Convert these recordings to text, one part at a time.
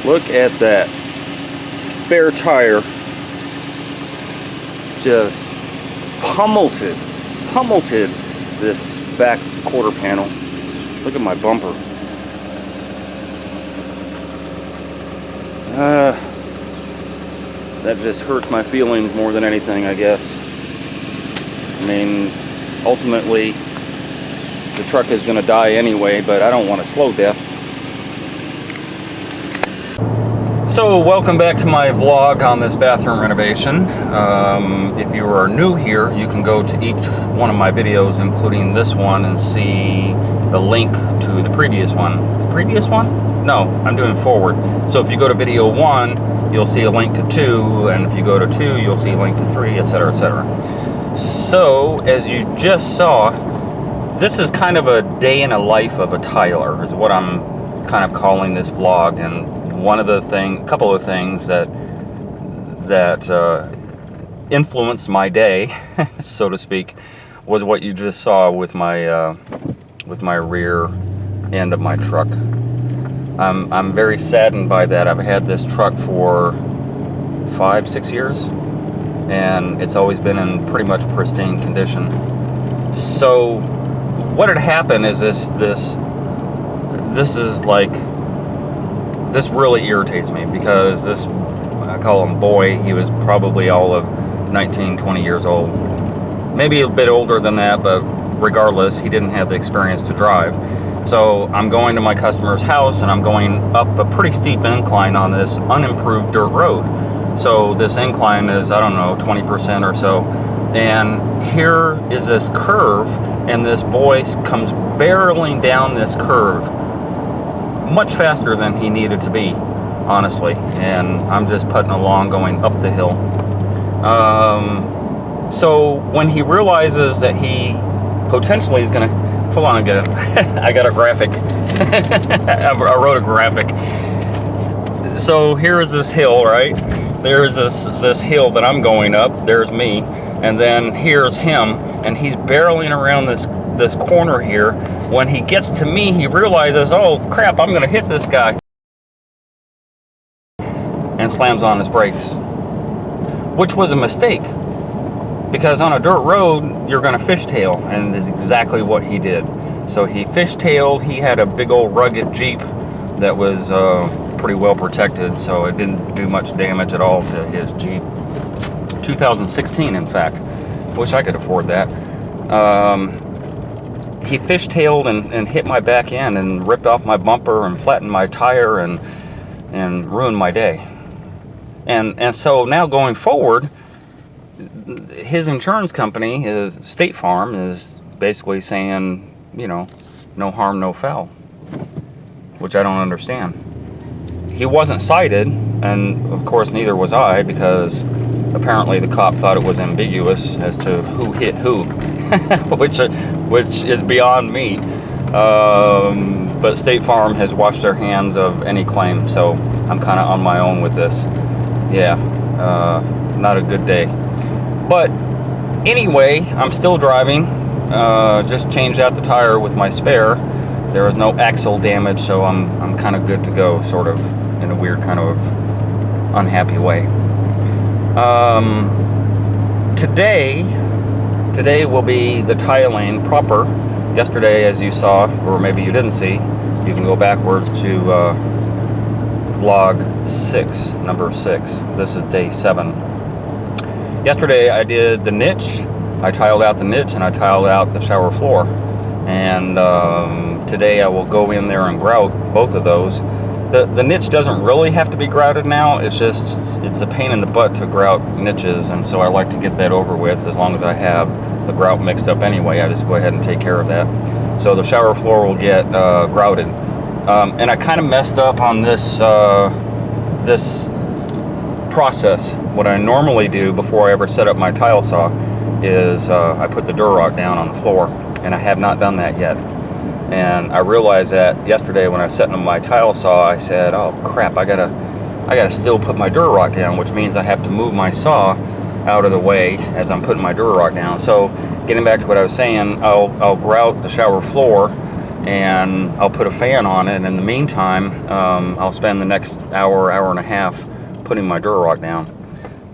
Look at that spare tire. Just pummeled this back quarter panel. Look at my bumper. That just hurts my feelings more than anything, I guess. I mean, ultimately, the truck is going to die anyway, but I don't want a slow death. So, welcome back to my vlog on this bathroom renovation. If you are new here, you can go to each one of my videos, including this one, and see the link to the previous one. The previous one? No, I'm doing forward. So if you go to video 1, you'll see a link to 2, and if you go to 2, you'll see a link to 3, etc., etc. So, as you just saw, this is kind of a day in a life of a tiler, is what I'm kind of calling this vlog. And a couple of things that influenced my day, so to speak, was what you just saw with my rear end of my truck. I'm very saddened by that. I've had this truck for 5-6 years, and it's always been in pretty much pristine condition. So what had happened is this really irritates me, because this, I call him boy, he was probably all of 19, 20 years old. Maybe a bit older than that, but regardless, he didn't have the experience to drive. So I'm going to my customer's house, and I'm going up a pretty steep incline on this unimproved dirt road. So this incline is, I don't know, 20% or so. And here is this curve, and this boy comes barreling down this curve much faster than he needed to be, honestly. And I'm just putting along, going up the hill. So when he realizes that he potentially is going to, hold on again, I got a graphic. I wrote a graphic. So here is this hill, right? There's this hill that I'm going up. There's me, and then here's him, and he's barreling around this corner here. When he gets to me, he realizes, oh crap, I'm gonna hit this guy, and slams on his brakes, which was a mistake, because on a dirt road you're gonna fishtail, and that's exactly what he did. So he fishtailed. He had a big old rugged Jeep that was pretty well protected, so it didn't do much damage at all to his Jeep. 2016, in fact. Wish I could afford that. He fishtailed and hit my back end and ripped off my bumper and flattened my tire and ruined my day. And so now going forward, his insurance company, his State Farm, is basically saying, you know, no harm, no foul, which I don't understand. He wasn't cited, and of course neither was I, because apparently the cop thought it was ambiguous as to who hit who, which is beyond me. But State Farm has washed their hands of any claim, so I'm kind of on my own with this. Yeah, not a good day. But anyway, I'm still driving. Just changed out the tire with my spare. There was no axle damage, so I'm kind of good to go, sort of, in a weird kind of unhappy way. Today will be the tiling proper. Yesterday, as you saw, or maybe you didn't see, you can go backwards to vlog 6, number 6. This is day 7. Yesterday I did the niche. I tiled out the niche, and I tiled out the shower floor. And today I will go in there and grout both of those. The niche doesn't really have to be grouted now. It's a pain in the butt to grout niches, and so I like to get that over with. As long as I have the grout mixed up anyway, I just go ahead and take care of that. So the shower floor will get grouted. And I kind of messed up on this process. What I normally do before I ever set up my tile saw is I put the Durock down on the floor, and I have not done that yet. And I realized that yesterday when I was setting up my tile saw, I said, oh crap, I gotta still put my Durock down, which means I have to move my saw out of the way as I'm putting my Durock down. So getting back to what I was saying, I'll grout the shower floor, and I'll put a fan on it, and in the meantime, I'll spend the next hour, hour and a half putting my Durarock down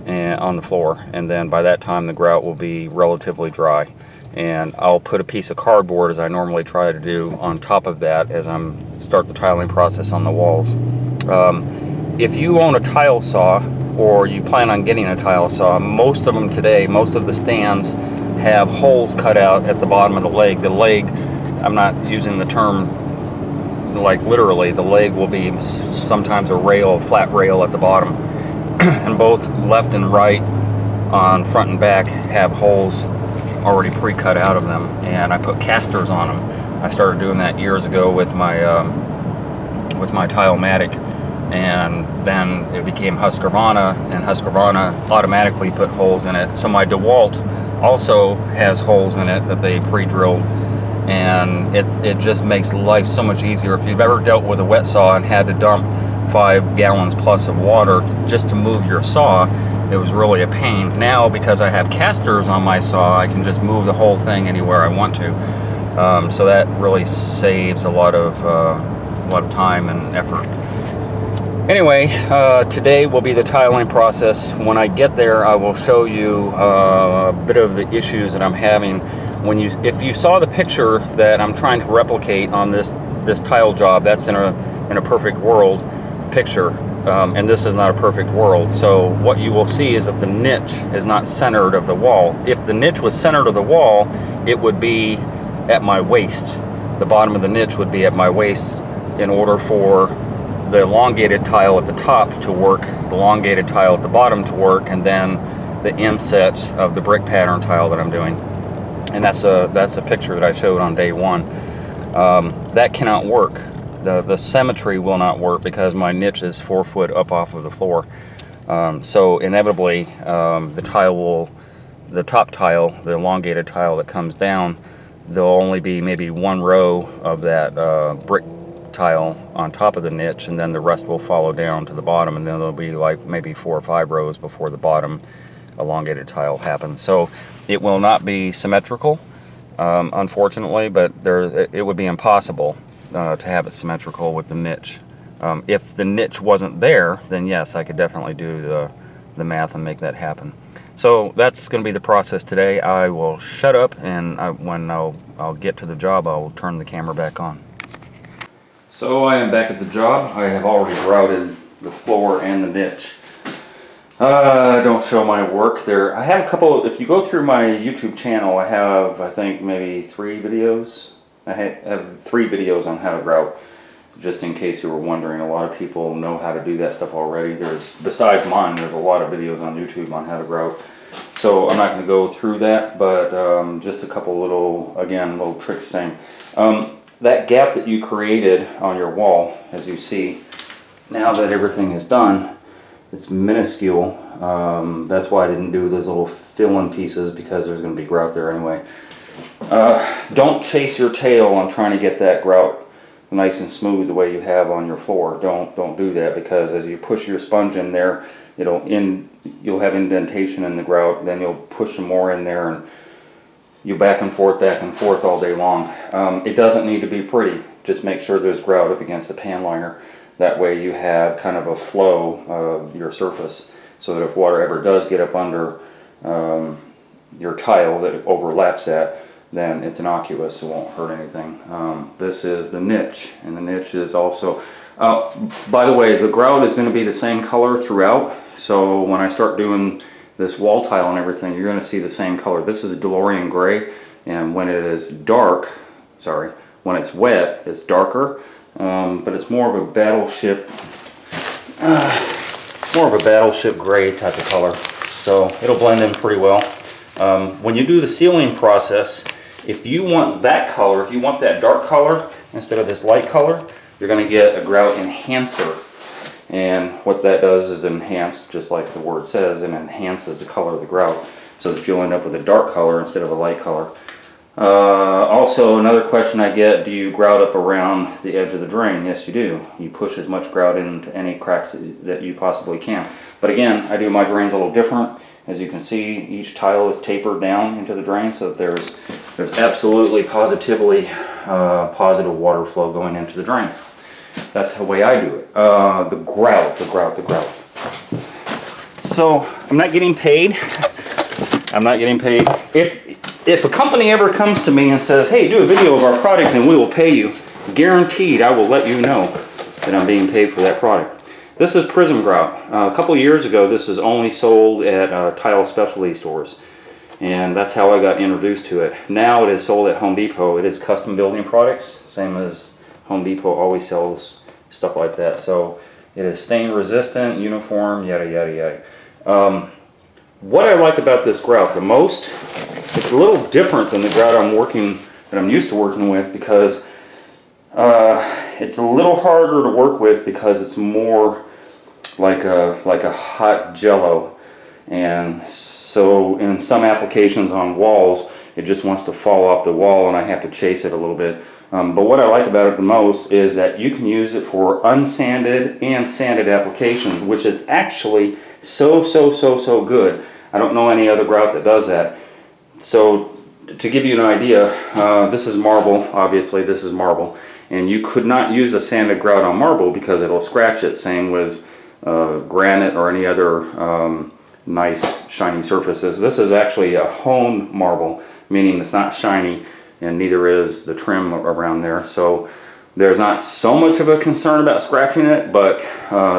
and on the floor, and then by that time the grout will be relatively dry. And I'll put a piece of cardboard, as I normally try to do, on top of that as I'm start the tiling process on the walls. If you own a tile saw, or you plan on getting a tile saw, most of them today, most of the stands have holes cut out at the bottom of the leg. The leg, I'm not using the term like literally, the leg will be sometimes a rail, a flat rail at the bottom. And both left and right on front and back have holes already pre-cut out of them, and I put casters on them. I started doing that years ago with my Tile-matic, and then it became Husqvarna, and Husqvarna automatically put holes in it. So my DeWalt also has holes in it that they pre-drilled, and it just makes life so much easier. If you've ever dealt with a wet saw and had to dump 5 gallons plus of water just to move your saw, it was really a pain. Now, because I have casters on my saw, I can just move the whole thing anywhere I want to. So that really saves a lot of time and effort. Anyway, today will be the tiling process. When I get there, I will show you a bit of the issues that I'm having. If you saw the picture that I'm trying to replicate on this tile job, that's in a perfect world picture. And this is not a perfect world. So what you will see is that the niche is not centered of the wall. If the niche was centered of the wall, it would be at my waist. The bottom of the niche would be at my waist in order for the elongated tile at the top to work, the elongated tile at the bottom to work, and then the inset of the brick pattern tile that I'm doing. And that's a picture that I showed on day one. That cannot work. The symmetry will not work because my niche is 4 foot up off of the floor. So inevitably, the top tile, the elongated tile that comes down, there'll only be maybe 1 row of that brick tile on top of the niche, and then the rest will follow down to the bottom, and then there'll be like maybe 4 or 5 rows before the bottom elongated tile happens. So it will not be symmetrical, unfortunately, but it would be impossible to have it symmetrical with the niche. If the niche wasn't there, then yes, I could definitely do the math and make that happen. So that's going to be the process today. I will shut up, and when I'll get to the job, I'll turn the camera back on. So I am back at the job. I have already grouted the floor and the niche. Don't show my work there. I have a couple, if you go through my YouTube channel, I have, I think, maybe 3 videos. I have 3 videos on how to grout, just in case you were wondering. A lot of people know how to do that stuff already. Besides mine, there's a lot of videos on YouTube on how to grout. So I'm not going to go through that, but just a couple little tricks saying. That gap that you created on your wall, as you see, now that everything is done, it's minuscule. That's why I didn't do those little fill-in pieces, because there's going to be grout there anyway. Don't chase your tail on trying to get that grout nice and smooth the way you have on your floor. Don't do that, because as you push your sponge in there, you'll have indentation in the grout. Then you'll push some more in there, and you back and forth all day long. It doesn't need to be pretty. Just make sure there's grout up against the pan liner. That way you have kind of a flow of your surface, so that if water ever does get up under your tile that it overlaps at, then it's innocuous, it won't hurt anything. This is the niche, and the niche is also, by the way, the grout is going to be the same color throughout, so when I start doing this wall tile and everything, you're going to see the same color. This is a DeLorean gray, and when it is when it's wet, it's darker, but it's more of a battleship gray type of color, so it'll blend in pretty well. When you do the sealing process, if you want that color, if you want that dark color instead of this light color, you're going to get a grout enhancer. And what that does is enhance, just like the word says, and enhances the color of the grout, so that you'll end up with a dark color instead of a light color. Also, another question I get, do you grout up around the edge of the drain? Yes, you do. You push as much grout into any cracks that you possibly can. But again, I do my drains a little different. As you can see, each tile is tapered down into the drain, so that there's There's absolutely, positively positive water flow going into the drain. That's the way I do it. The grout. So I'm not getting paid. I'm not getting paid. If a company ever comes to me and says, hey, do a video of our product and we will pay you, guaranteed I will let you know that I'm being paid for that product. This is Prism Grout. A couple of years ago, this was only sold at tile specialty stores. And that's how I got introduced to it. Now it is sold at Home Depot. It is custom building products, same as Home Depot always sells stuff like that. So it is stain resistant, uniform, yada yada yada. What I like about this grout the most, it's a little different than the grout that I'm used to working with, because it's a little harder to work with because it's more like a hot jello. And so in some applications on walls, it just wants to fall off the wall and I have to chase it a little bit. But what I like about it the most is that you can use it for unsanded and sanded applications, which is actually so good. I don't know any other grout that does that. So to give you an idea, this is marble, obviously this is marble, and you could not use a sanded grout on marble because it'll scratch it. Same with granite or any other nice shiny surfaces. This is actually a honed marble, meaning it's not shiny, and neither is the trim around there. So there's not so much of a concern about scratching it, but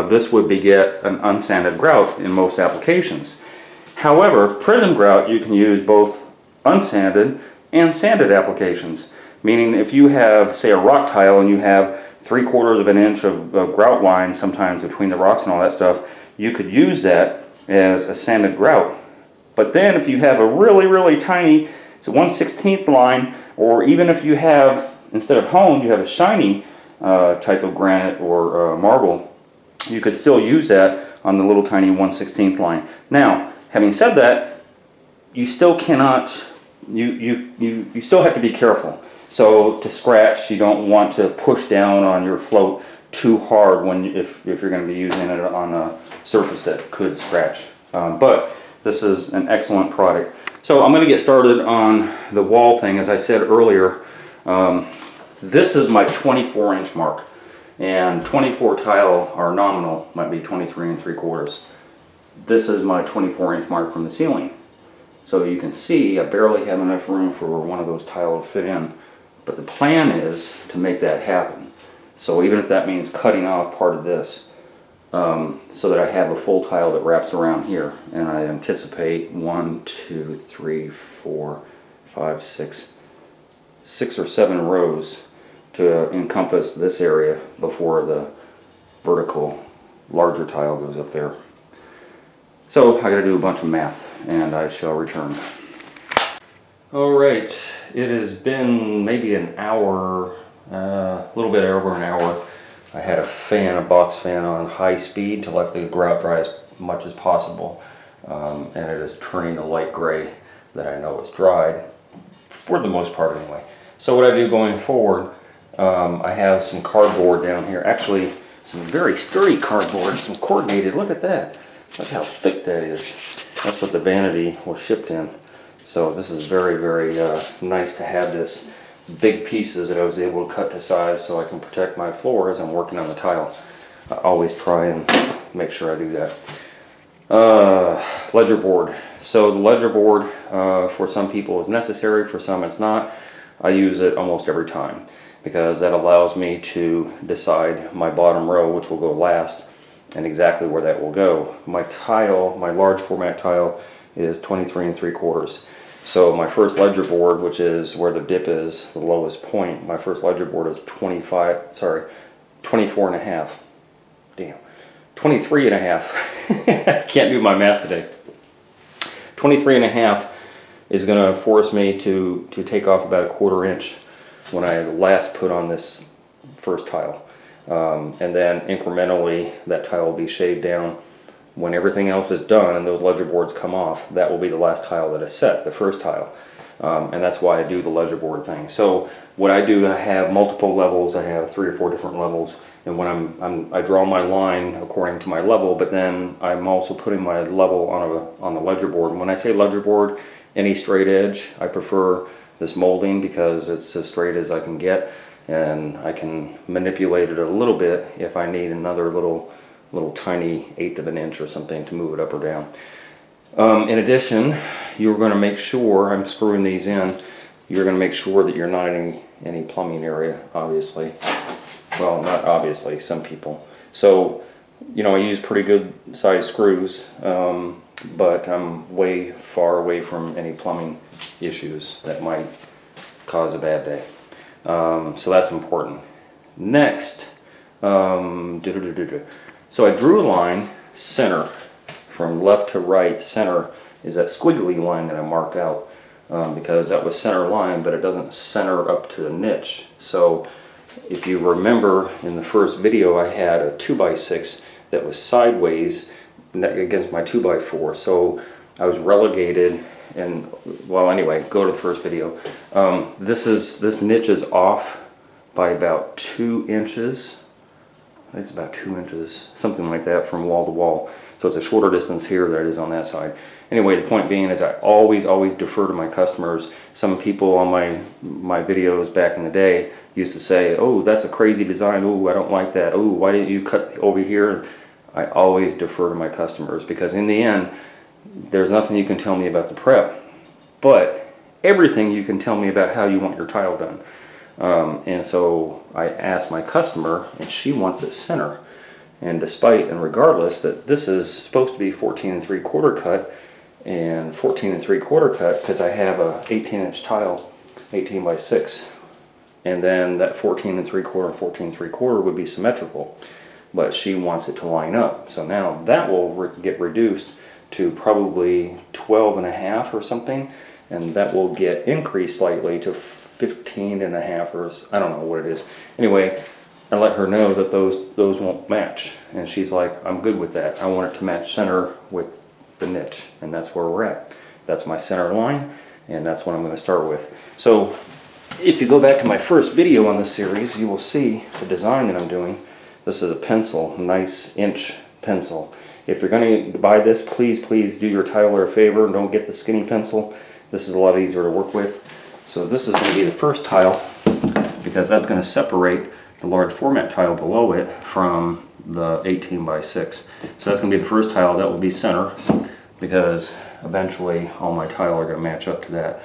this would beget an unsanded grout in most applications. However, Prism Grout you can use both unsanded and sanded applications. Meaning if you have, say, a rock tile and you have 3/4 of an inch of grout line sometimes between the rocks and all that stuff, you could use that as a sanded grout. But then if you have a really tiny, it's a 1/16 line, or even if you have, instead of honed, you have a shiny type of granite or marble, you could still use that on the little tiny 1/16 line. Now, having said that, you still cannot, you still have to be careful. So to scratch, you don't want to push down on your float too hard if you're going to be using it on a surface that could scratch. But this is an excellent product. So I'm going to get started on the wall thing. As I said earlier, this is my 24-inch mark, and 24 tile are nominal, might be 23 3/4. This is my 24-inch mark from the ceiling. So you can see I barely have enough room for one of those tile to fit in. But the plan is to make that happen. So even if that means cutting off part of this, so that I have a full tile that wraps around here. And I anticipate 1, 2, 3, 4, 5, 6 or 7 rows to encompass this area before the vertical larger tile goes up there. So I got to do a bunch of math, and I shall return. Alright, it has been maybe an hour, a little bit over an hour. I had a box fan on high speed to let the grout dry as much as possible, and it is turning a light gray that I know is dried, for the most part anyway. So what I do going forward, I have some cardboard down here, actually some very sturdy cardboard, some coordinated, look at that. Look how thick that is. That's what the vanity was shipped in. So this is very nice to have this big pieces that I was able to cut to size so I can protect my floor as I'm working on the tile. I always try and make sure I do that. Ledger board. So the ledger board for some people is necessary, for some it's not. I use it almost every time because that allows me to decide my bottom row, which will go last, and exactly where that will go. My tile, my large format tile, is 23 3/4. So my first ledger board, which is where the dip is, the lowest point, my first ledger board is 24 and a half. Damn. 23 and a half. I can't do my math today. 23 and a half is going to force me to take off about 1/4 inch when I last put on this first tile. And then incrementally that tile will be shaved down. When everything else is done and those ledger boards come off, that will be the last tile that is set, the first tile. And that's why I do the ledger board thing. So what I do, I have multiple levels. I have 3 or 4 different levels. And when I draw my line according to my level, but then I'm also putting my level on the ledger board. And when I say ledger board, any straight edge, I prefer this molding because it's as straight as I can get, and I can manipulate it a little bit if I need another little tiny 1/8 of an inch or something to move it up or down. In addition, you're going to make sure, I'm screwing these in, you're going to make sure that you're not in any plumbing area, obviously. Well, not obviously, some people. So, you know, I use pretty good size screws, but I'm way far away from any plumbing issues that might cause a bad day. So that's important. Next, so I drew a line center from left to right. Center is that squiggly line that I marked out, because that was center line, but it doesn't center up to the niche. So if you remember in the first video, I had a 2x6 that was sideways against my 2x4. So I was relegated, and well, anyway, go to the first video. This niche is off by about 2 inches. I think it's about 2 inches, something like that, from wall to wall. So it's a shorter distance here than it is on that side. Anyway, the point being is I always defer to my customers. Some people on my videos back in the day used to say, oh, that's a crazy design. Oh, I don't like that. Oh, why didn't you cut over here? I always defer to my customers, because in the end, there's nothing you can tell me about the prep, but everything you can tell me about how you want your tile done. And so I asked my customer, and she wants it center. And despite and regardless that this is supposed to be 14 3/4 cut, and 14 3/4 cut because I have a 18-inch tile, 18x6, and then that 14 3/4 and 14 3/4 would be symmetrical, but she wants it to line up. So now that will get reduced to probably 12.5 or something, and that will get increased slightly to 15.5, or I don't know what it is. Anyway, I let her know that those won't match, and she's like, I'm good with that. I want it to match center with the niche, and that's where we're at. That's my center line, and that's what I'm going to start with. So if you go back to my first video on this series, you will see the design that I'm doing. This is a pencil, nice inch pencil. If you're going to buy this, please do your tiler a favor. Don't get the skinny pencil. This is a lot easier to work with. So this is going to be the first tile, because that's going to separate the large format tile below it from the 18x6. So that's going to be the first tile. That will be center, because eventually all my tile are going to match up to that.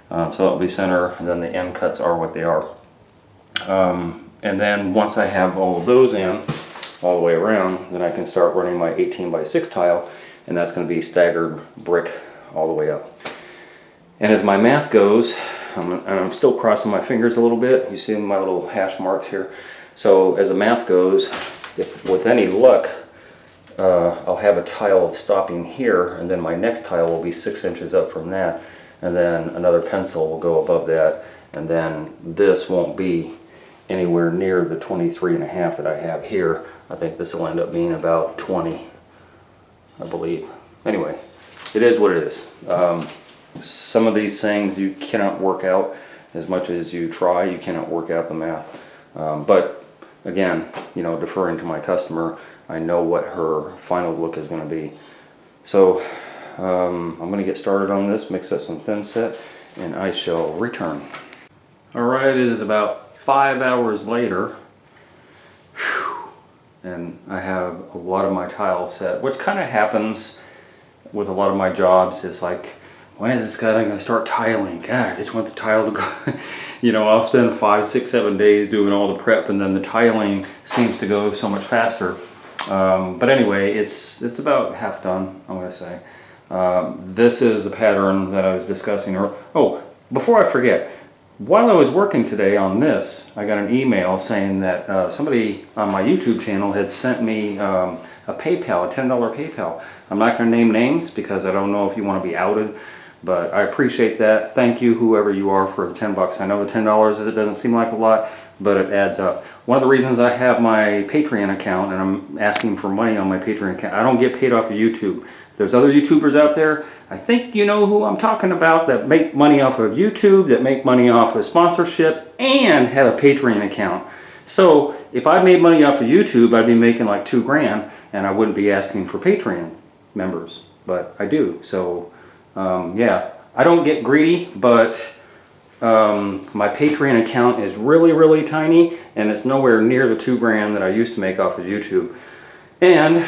So that will be center, and then the end cuts are what they are. And then once I have all of those in, all the way around, then I can start running my 18x6 tile, and that's going to be staggered brick all the way up. And as my math goes, I'm still crossing my fingers a little bit. You see my little hash marks here. So as the math goes, if with any luck, I'll have a tile stopping here, and then my next tile will be 6 inches up from that, and then another pencil will go above that, and then this won't be anywhere near the 23.5 that I have here. I think this will end up being about 20, I believe. Anyway, it is what it is. Some of these things you cannot work out as much as you try. You cannot work out the math. But again, you know, deferring to my customer, I know what her final look is going to be. So I'm going to get started on this, mix up some thin set, and I shall return. Alright, it is about 5 hours later. And I have a lot of my tile set, which kind of happens with a lot of my jobs. It's like, when is this guy going to start tiling? God, I just want the tile to go. You know, I'll spend 5, 6, 7 days doing all the prep, and then the tiling seems to go so much faster. But anyway, it's about half done, I'm going to say. This is the pattern that I was discussing. Oh, before I forget, while I was working today on this, I got an email saying that somebody on my YouTube channel had sent me a PayPal, a $10 PayPal. I'm not going to name names because I don't know if you want to be outed, but I appreciate that. Thank you, whoever you are, for the 10 bucks. I know the $10 it doesn't seem like a lot, but it adds up. One of the reasons I have my Patreon account, and I'm asking for money on my Patreon account, I don't get paid off of YouTube. There's other YouTubers out there, I think you know who I'm talking about, that make money off of YouTube, that make money off of sponsorship, and have a Patreon account. So if I made money off of YouTube, I'd be making like $2 grand, and I wouldn't be asking for Patreon members, but I do. So yeah, I don't get greedy, but My Patreon account is really tiny, and it's nowhere near the 2 grand that I used to make off of YouTube. And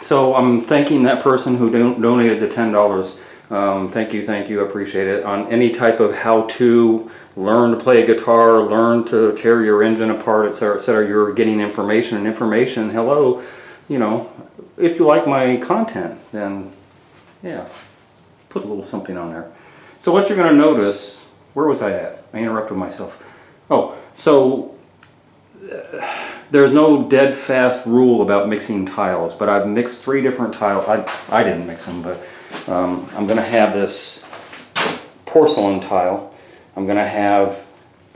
so I'm thanking that person who donated the $10. Thank you, I appreciate it. On any type of how to learn to play a guitar, learn to tear your engine apart, etc., etc. You're getting information, and information, hello, you know, if you like my content, then yeah, put a little something on there. So what you're going to notice, where was I at? I interrupted myself. Oh, so there's no dead fast rule about mixing tiles, but I've mixed 3 different tiles. I didn't mix them, but I'm going to have this porcelain tile. I'm going to have,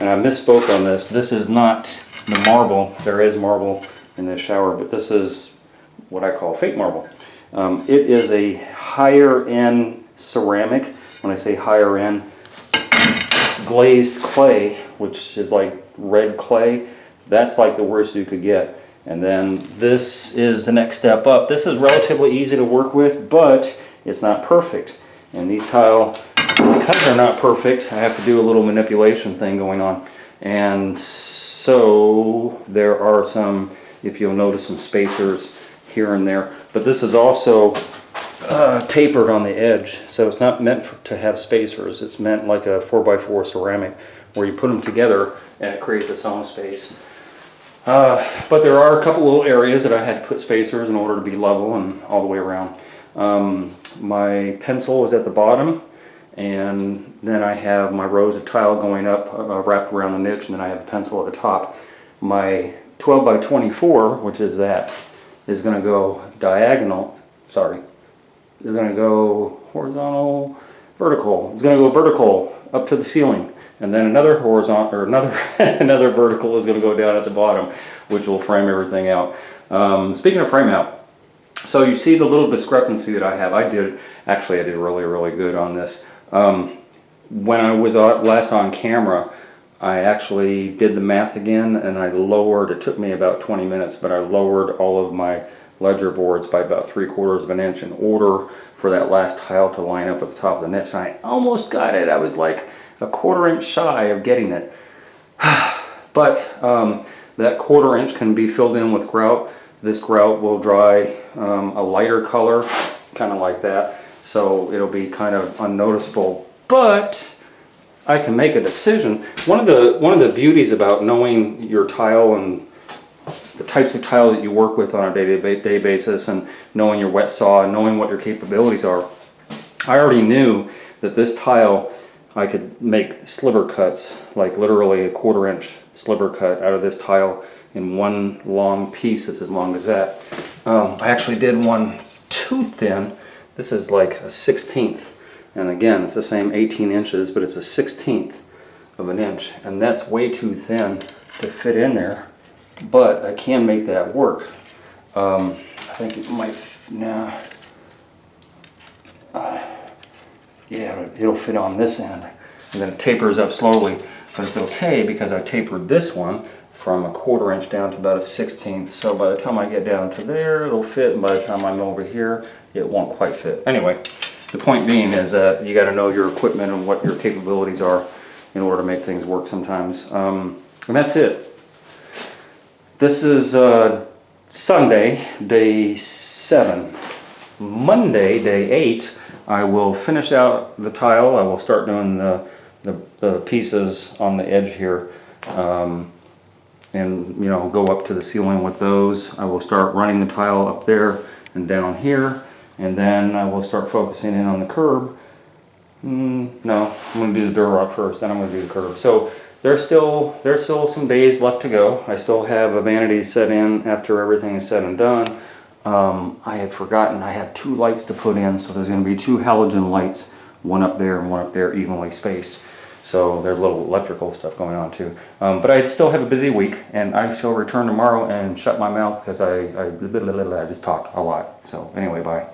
and I misspoke on this, this is not the marble. There is marble in this shower, but this is what I call fake marble. It is a higher end ceramic. When I say higher end, glazed clay, which is like red clay, that's like the worst you could get. And then this is the next step up. This is relatively easy to work with, but it's not perfect. And these tile, because they're not perfect, I have to do a little manipulation thing going on. And so there are some, if you'll notice, some spacers here and there. But this is also tapered on the edge, so it's not meant to have spacers. It's meant like a 4x4 ceramic, where you put them together and it creates its own space. But there are a couple little areas that I had to put spacers in order to be level and all the way around. My pencil is at the bottom, and then I have my rows of tile going up, wrapped around the niche, and then I have the pencil at the top. My 12x24, which is that, is going to go diagonal, sorry, is going to go horizontal, vertical. It's going to go vertical up to the ceiling, and then another horizontal, or another vertical is going to go down at the bottom, which will frame everything out. Speaking of frame out, so you see the little discrepancy that I have. I did really good on this. When I was last on camera, I actually did the math again, and I lowered, it took me about 20 minutes, but I lowered all of my ledger boards by about 3/4 of an inch in order for that last tile to line up at the top of the niche. And I almost got it. I was like a 1/4 inch shy of getting it. But that 1/4 inch can be filled in with grout. This grout will dry a lighter color, kind of like that. So it'll be kind of unnoticeable, but I can make a decision. One of the beauties about knowing your tile and the types of tile that you work with on a day-to-day basis, and knowing your wet saw and knowing what your capabilities are, I already knew that this tile, I could make sliver cuts, like literally a 1/4 inch sliver cut out of this tile in one long piece that's as long as that. I actually did one too thin. This is like a 1/16, and again, it's the same 18 inches, but it's a 1/16 of an inch, and that's way too thin to fit in there. But I can make that work. I think it might, nah. Yeah, it'll fit on this end. And then it tapers up slowly, but it's okay because I tapered this one from a 1/4 inch down to about a 1/16. So by the time I get down to there, it'll fit, and by the time I'm over here, it won't quite fit. Anyway, the point being is that you got to know your equipment and what your capabilities are in order to make things work sometimes. And that's it. This is Sunday, day 7. Monday, day 8, I will finish out the tile. I will start doing the pieces on the edge here, and you know, go up to the ceiling with those. I will start running the tile up there and down here, and then I will start focusing in on the curb. No, I'm going to do the Durock first, then I'm going to do the curb. So there's still some days left to go. I still have a vanity set in after everything is said and done. I had forgotten I had 2 lights to put in, so there's going to be 2 halogen lights, one up there and one up there, evenly spaced. So there's a little electrical stuff going on too. But I still have a busy week, and I shall return tomorrow and shut my mouth because I just talk a lot. So anyway, bye.